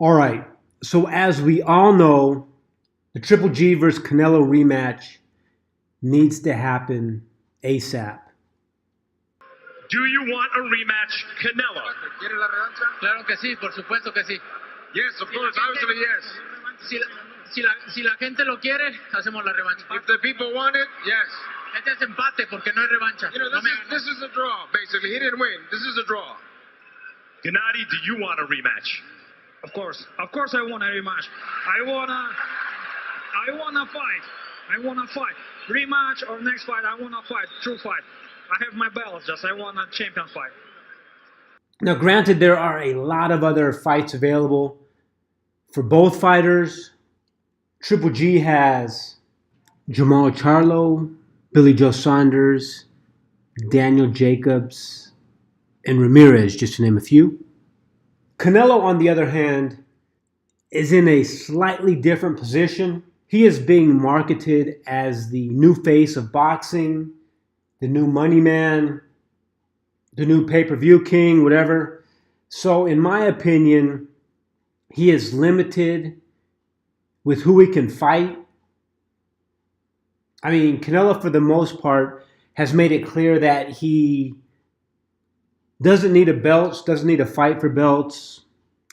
All right. So as we all know, the Triple G versus Canelo rematch needs to happen ASAP. Do you want a rematch, Canelo? ¿Quiere la revancha? Claro que sí, por supuesto que sí. Yes, of course, obviously yes. Si la gente lo quiere, hacemos la revancha. If the people want it, yes. Este es empate porque no hay revancha. You know, this is a draw, basically. He didn't win. This is a draw. Gennady, do you want a rematch? Of course I want a rematch. I wanna fight. Rematch or next fight, I wanna fight. True fight. I have my belts, I want a champion fight. Now, granted, there are a lot of other fights available for both fighters. Triple G has Jamal Charlo, Billy Joe Saunders, Daniel Jacobs, and Ramirez, just to name a few. Canelo, on the other hand, is in a slightly different position. He is being marketed as the new face of boxing, the new money man, the new pay-per-view king, whatever. So in my opinion, he is limited with who he can fight. I mean, Canelo, for the most part, has made it clear that he doesn't need a belt, doesn't need to fight for belts,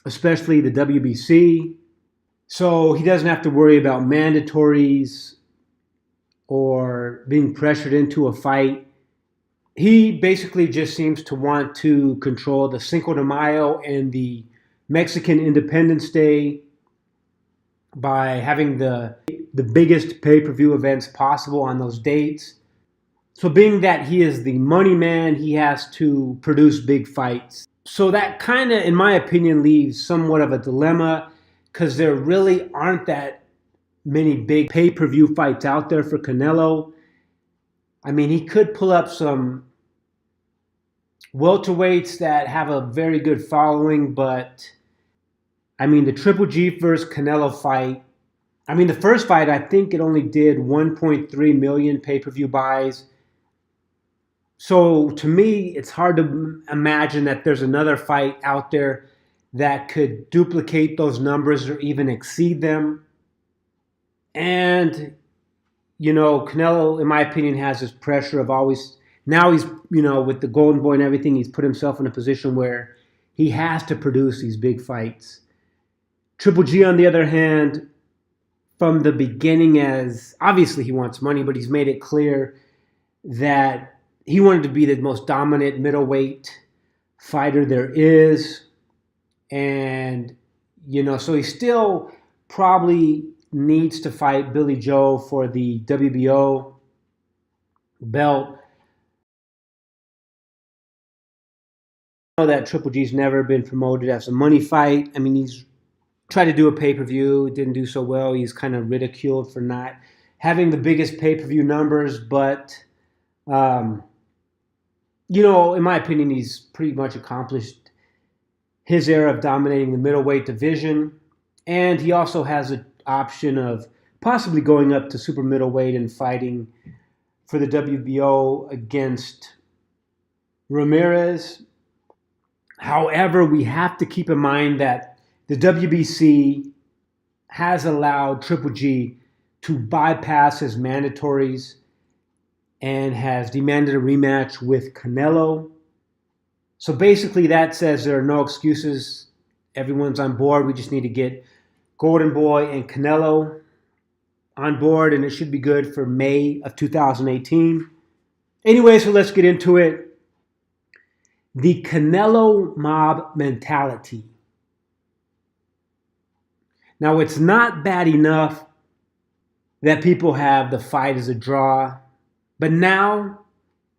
especially the WBC. So he doesn't have to worry about mandatories or being pressured into a fight. He basically just seems to want to control the Cinco de Mayo and the Mexican Independence Day by having the biggest pay-per-view events possible on those dates. So being that he is the money man, he has to produce big fights. So that kind of, in my opinion, leaves somewhat of a dilemma because there really aren't that many big pay-per-view fights out there for Canelo. I mean, he could pull up some welterweights that have a very good following, but I mean, the Triple G versus Canelo fight, I mean, the first fight, I think it only did 1.3 million pay-per-view buys. So to me, it's hard to imagine that there's another fight out there that could duplicate those numbers or even exceed them. And, you know, Canelo, in my opinion, has this pressure of always, now he's, you know, with the Golden Boy and everything, he's put himself in a position where he has to produce these big fights. Triple G, on the other hand, from the beginning, as obviously he wants money, but he's made it clear that he wanted to be the most dominant middleweight fighter there is. And, you know, so he still probably needs to fight Billy Joe for the WBO belt. I know that Triple G's never been promoted as a money fight. I mean, he's tried to do a pay-per-view, didn't do so well. He's kind of ridiculed for not having the biggest pay-per-view numbers, but you know, in my opinion, he's pretty much accomplished his era of dominating the middleweight division. And he also has an option of possibly going up to super middleweight and fighting for the WBO against Ramirez. However, we have to keep in mind that the WBC has allowed Triple G to bypass his mandatories and has demanded a rematch with Canelo. So basically that says there are no excuses. Everyone's on board. We just need to get Golden Boy and Canelo on board, and it should be good for May of 2018. Anyway, so let's get into it. The Canelo mob mentality. Now, it's not bad enough that people have the fight as a draw, but now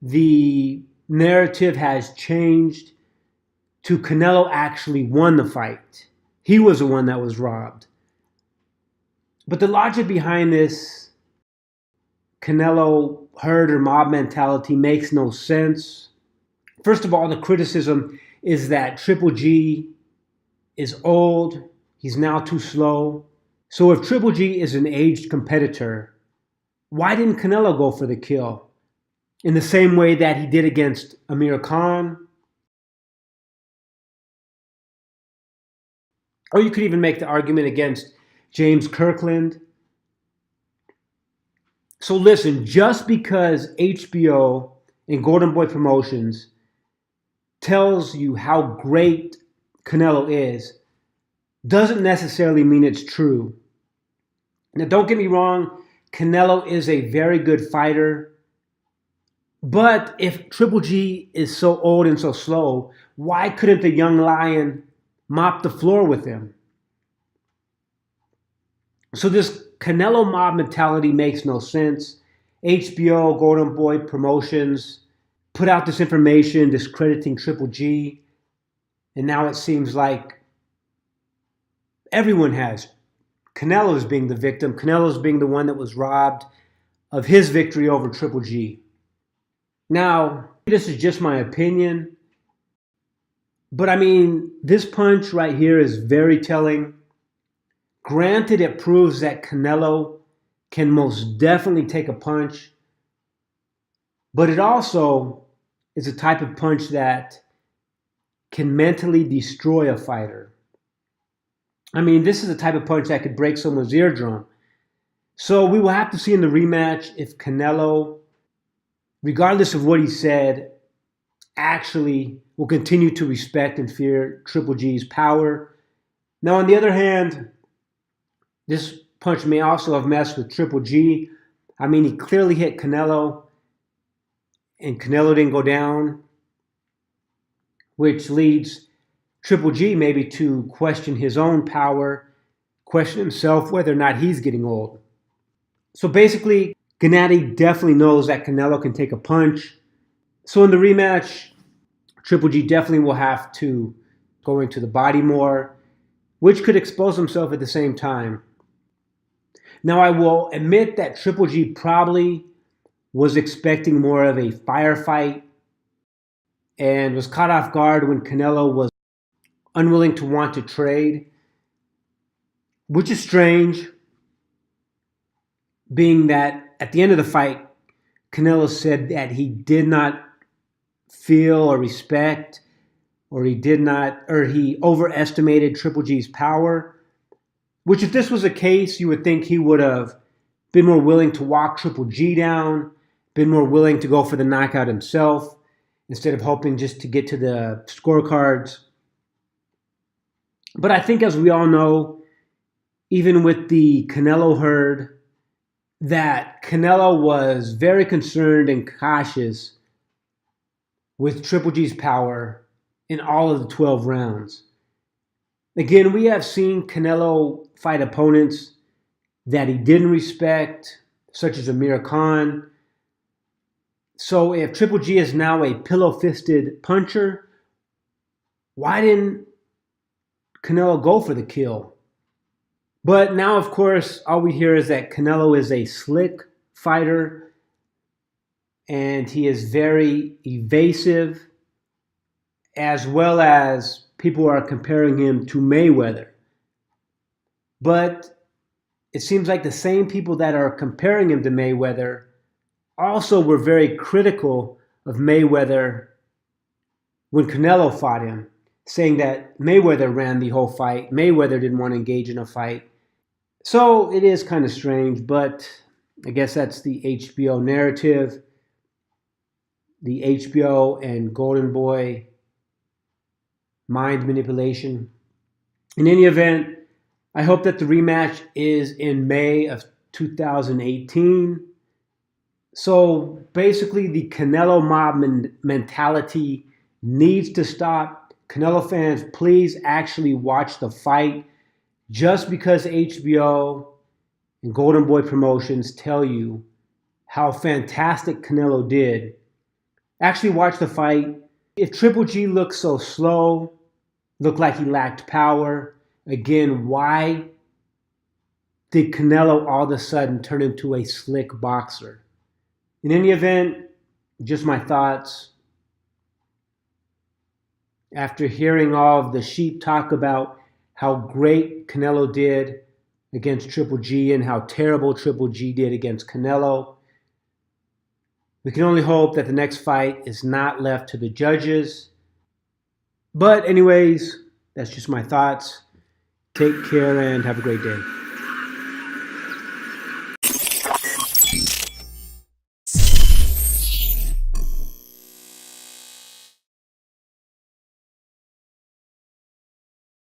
the narrative has changed to Canelo actually won the fight. He was the one that was robbed. But the logic behind this Canelo herd or mob mentality makes no sense. First of all, the criticism is that Triple G is old. He's now too slow. So if Triple G is an aged competitor, why didn't Canelo go for the kill in the same way that he did against Amir Khan? Or you could even make the argument against James Kirkland. So listen, just because HBO and Golden Boy Promotions tells you how great Canelo is, doesn't necessarily mean it's true. Now, don't get me wrong, Canelo is a very good fighter. But if Triple G is so old and so slow, why couldn't the young lion mop the floor with him? So this Canelo mob mentality makes no sense. HBO, Golden Boy Promotions put out this information discrediting Triple G. And now it seems like everyone has. Canelo's being the victim. Canelo's being the one that was robbed of his victory over Triple G. Now, this is just my opinion. But I mean, this punch right here is very telling. Granted, it proves that Canelo can most definitely take a punch. But it also is a type of punch that can mentally destroy a fighter. I mean, this is a type of punch that could break someone's eardrum. So we will have to see in the rematch if Canelo, regardless of what he said, actually will continue to respect and fear Triple G's power. Now, on the other hand, this punch may also have messed with Triple G. I mean, he clearly hit Canelo, and Canelo didn't go down, which leads Triple G maybe to question his own power, question himself whether or not he's getting old. So basically, Gennady definitely knows that Canelo can take a punch. So in the rematch, Triple G definitely will have to go into the body more, which could expose himself at the same time. Now, I will admit that Triple G probably was expecting more of a firefight and was caught off guard when Canelo was unwilling to want to trade, which is strange, being that at the end of the fight, Canelo said that he did not feel or respect, or he overestimated Triple G's power, which if this was the case, you would think he would have been more willing to walk Triple G down, been more willing to go for the knockout himself, instead of hoping just to get to the scorecards. But I think, as we all know, even with the Canelo Herd, that Canelo was very concerned and cautious with Triple G's power in all of the 12 rounds. Again, we have seen Canelo fight opponents that he didn't respect, such as Amir Khan. So if Triple G is now a pillow-fisted puncher, why didn't Canelo go for the kill? But now, of course, all we hear is that Canelo is a slick fighter and he is very evasive, as well as people are comparing him to Mayweather. But it seems like the same people that are comparing him to Mayweather also were very critical of Mayweather when Canelo fought him, saying that Mayweather ran the whole fight. Mayweather didn't want to engage in a fight. So it is kind of strange, but I guess that's the HBO narrative, the HBO and Golden Boy mind manipulation. In any event, I hope that the rematch is in May of 2018. So basically, the Canelo mob mentality needs to stop. Canelo fans, please actually watch the fight. Just because HBO and Golden Boy Promotions tell you how fantastic Canelo did, actually watch the fight. If Triple G looked so slow, looked like he lacked power, again, why did Canelo all of a sudden turn into a slick boxer? In any event, just my thoughts. After hearing all of the sheep talk about how great Canelo did against Triple G and how terrible Triple G did against Canelo, we can only hope that the next fight is not left to the judges. But anyways, that's just my thoughts. Take care and have a great day.